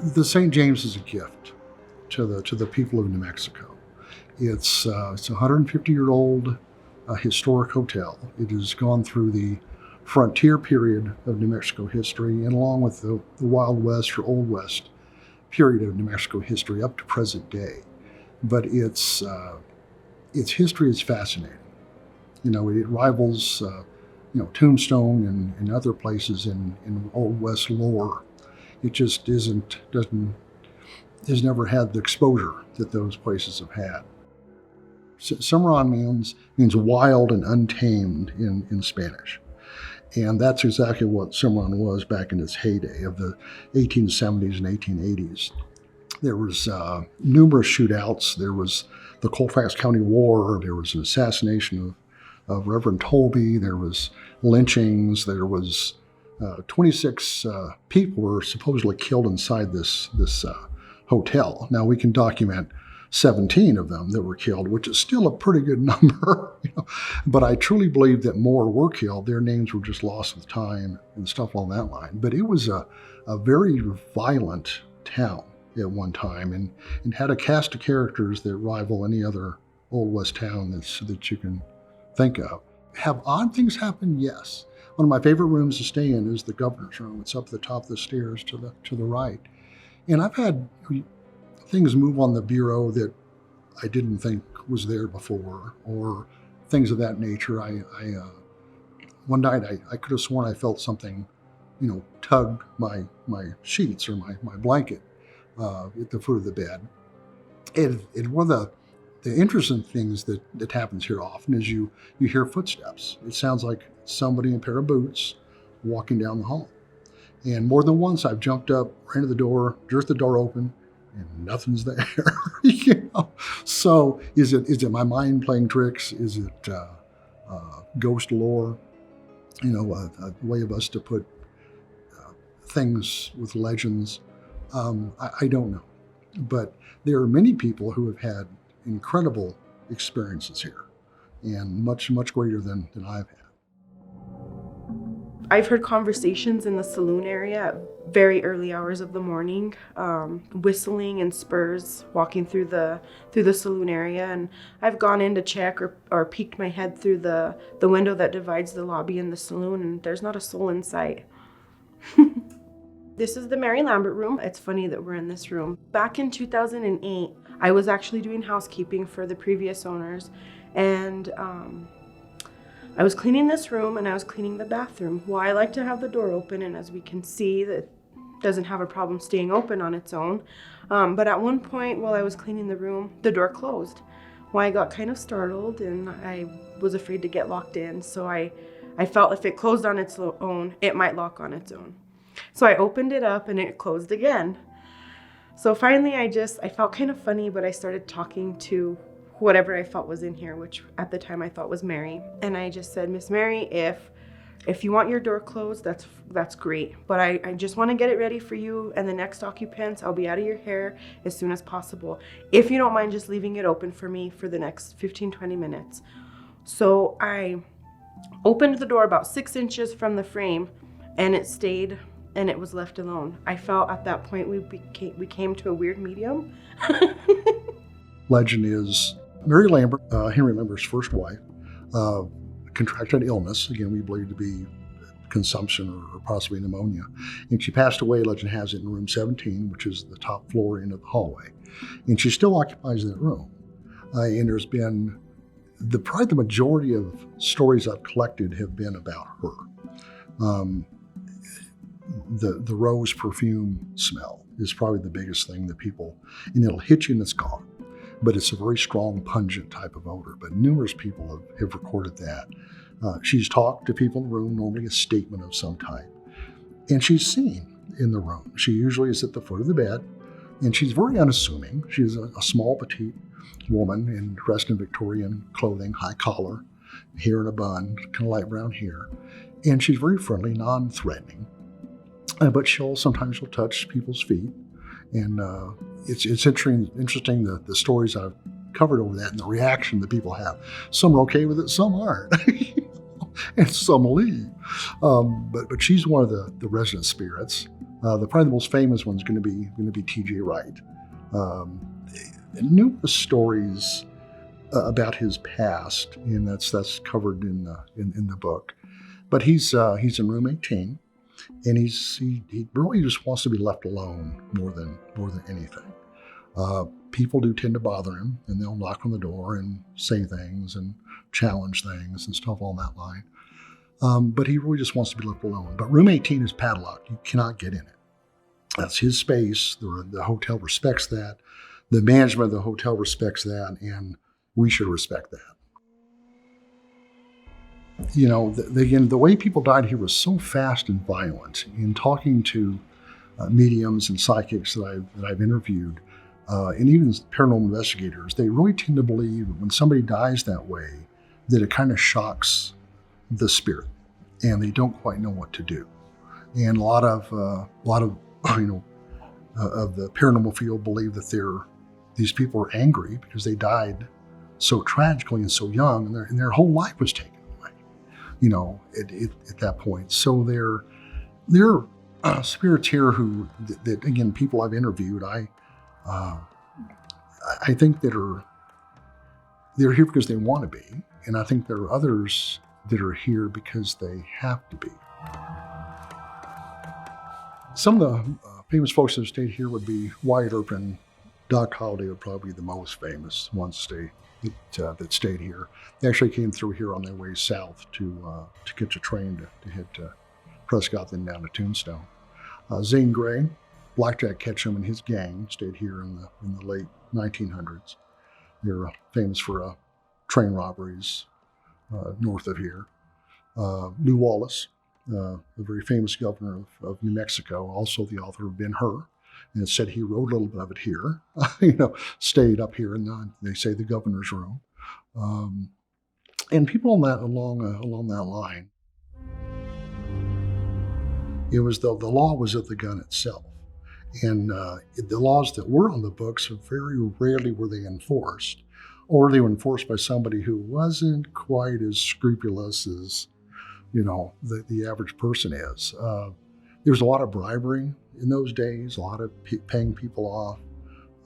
The St. James is a gift to the people of New Mexico. It's a 150-year-old historic hotel. It has gone through the frontier period of New Mexico history, and along with the Wild West or Old West period of New Mexico history up to present day. But its history is fascinating. It rivals Tombstone and other places in Old West lore. It just has never had the exposure that those places have had. Cimarron means wild and untamed in Spanish. And that's exactly what Cimarron was back in its heyday of the 1870s and 1880s. There was numerous shootouts. There was the Colfax County War. There was an assassination of Reverend Tolby. There was lynchings. There was 26 people were supposedly killed inside this hotel. Now we can document 17 of them that were killed, which is still a pretty good number. But I truly believe that more were killed. Their names were just lost with time and stuff along that line. But it was a very violent town at one time, and had a cast of characters that rival any other Old West town that you can think of. Have odd things happen? Yes. One of my favorite rooms to stay in is the governor's room. It's up at the top of the stairs to the right. And I've had things move on the bureau that I didn't think was there before, or things of that nature. One night I could have sworn I felt something, tug my sheets or my blanket at the foot of the bed. And one of the interesting things that happens here often is you hear footsteps. It sounds like somebody in a pair of boots walking down the hall. And more than once I've jumped up, ran to the door, jerked the door open, and nothing's there. So is it my mind playing tricks? Is it ghost lore? A way of us to put things with legends. I don't know. But there are many people who have had incredible experiences here, and much, much greater than I've had. I've heard conversations in the saloon area at very early hours of the morning, whistling and spurs walking through the saloon area, and I've gone in to check or peeked my head through the window that divides the lobby and the saloon, and there's not a soul in sight. This is the Henri Lambert room. It's funny that we're in this room. Back in 2008, I was actually doing housekeeping for the previous owners, and I was cleaning this room and I was cleaning the bathroom. Well, I like to have the door open, and as we can see, that doesn't have a problem staying open on its own. But at one point while I was cleaning the room, the door closed. Well, I got kind of startled and I was afraid to get locked in, so I felt if it closed on its own, it might lock on its own. So I opened it up and it closed again. So finally I felt kind of funny, but I started talking to whatever I felt was in here, which at the time I thought was Mary. And I just said, Miss Mary, if you want your door closed, that's great. But I just want to get it ready for you and the next occupants. I'll be out of your hair as soon as possible. If you don't mind just leaving it open for me for the next 15-20 minutes. So I opened the door about 6 inches from the frame, and it stayed, and it was left alone. I felt at that point we came to a weird medium. Legend is Henri Lambert, Henri Lambert's first wife, contracted illness, again we believe to be consumption or possibly pneumonia, and she passed away, legend has it, in room 17, which is the top floor end of the hallway, and she still occupies that room. And there's been probably the majority of stories I've collected have been about her. The rose perfume smell is probably the biggest thing that people, and it'll hit you and it's gone. But it's a very strong, pungent type of odor. But numerous people have recorded that. She's talked to people in the room, normally a statement of some type. And she's seen in the room. She usually is at the foot of the bed, and she's very unassuming. She's a small, petite woman dressed in Victorian clothing, high collar, hair in a bun, kind of light brown hair. And she's very friendly, non-threatening. But sometimes she'll touch people's feet. And it's interesting the stories I've covered over that and the reaction that people have. Some are okay with it, some aren't, and some leave. But she's one of the resident spirits. Probably the most famous one's going to be T.J. Wright. Numerous stories about his past, and that's covered in the book. But he's in room 18, and he really just wants to be left alone more than anything. People do tend to bother him, and they'll knock on the door and say things and challenge things and stuff along that line. But he really just wants to be left alone. But room 18 is padlocked. You cannot get in it. That's his space. The hotel respects that. The management of the hotel respects that, and we should respect that. You know, the way people died here was so fast and violent. In talking to mediums and psychics that I've interviewed, and even paranormal investigators, they really tend to believe that when somebody dies that way, that it kind of shocks the spirit, and they don't quite know what to do. And a lot of of the paranormal field believe that these people are angry because they died so tragically and so young, and their whole life was taken away. You know, at that point. So there are spirits here that again, people I've interviewed, I think they're here because they want to be, and I think there are others that are here because they have to be. Some of the famous folks that stayed here would be Wyatt Earp and Doc Holliday would probably be the most famous ones that stayed here. They actually came through here on their way south to catch a train to hit Prescott, then down to Tombstone. Zane Grey, Jack Ketchum, and his gang stayed here in the late 1900s. They're famous for train robberies north of here. Lew Wallace, a very famous governor of New Mexico, also the author of Ben-Hur, and it said he wrote a little bit of it here. Stayed up here in they say the governor's room, and people along that line. It was the law was at the gun itself, and the laws that were on the books very rarely were they enforced, or they were enforced by somebody who wasn't quite as scrupulous as the average person is. There was a lot of bribery in those days, a lot of paying people off,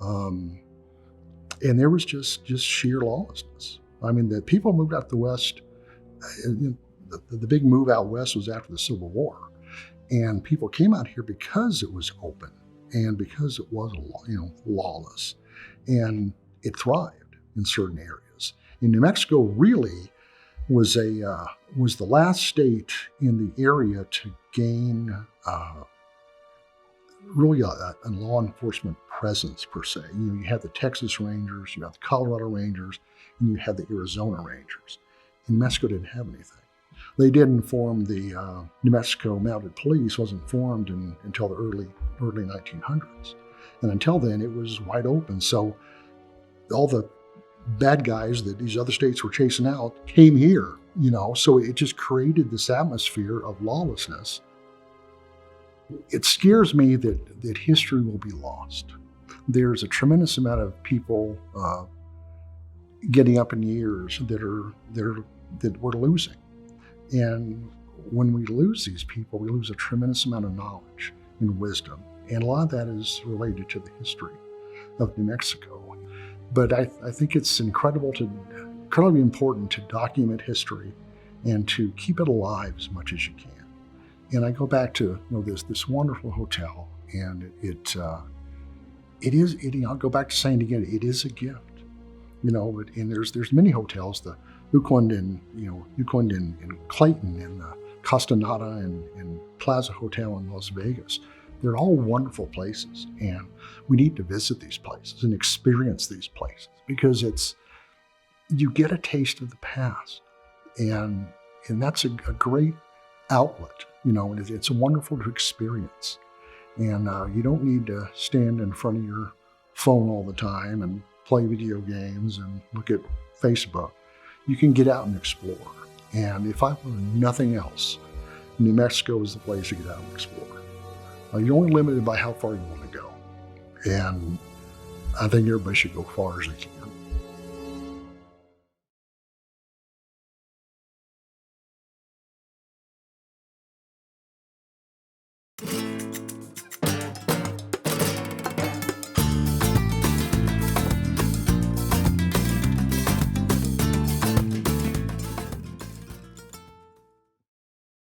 and there was just sheer lawlessness. I mean, the people moved out the West. The big move out west was after the Civil War, and people came out here because it was open and because it was lawless, and it thrived in certain areas. In New Mexico, really was the last state in the area to gain really a law enforcement presence per se. You had the Texas Rangers, you had the Colorado Rangers, and you had the Arizona Rangers. And New Mexico didn't have anything. They didn't form the New Mexico Mounted Police. Wasn't formed until the early 1900s, and until then it was wide open. So all the bad guys that these other states were chasing out came here, so it just created this atmosphere of lawlessness. It scares me that history will be lost. There's a tremendous amount of people getting up in years that we're losing. And when we lose these people, we lose a tremendous amount of knowledge and wisdom. And a lot of that is related to the history of New Mexico. But I think it's incredibly important to document history and to keep it alive as much as you can. And I go back to this wonderful hotel, and I'll go back to saying again, it is a gift. And there's many hotels, the Euclid in Clayton, and the Castaneda and Plaza Hotel in Las Vegas. They're all wonderful places, and we need to visit these places and experience these places because you get a taste of the past, and that's a great outlet. It's wonderful to experience, and you don't need to stand in front of your phone all the time and play video games and look at Facebook. You can get out and explore, and if I learned nothing else, New Mexico is the place to get out and explore. You're only limited by how far you want to go. And I think everybody should go as far as they can.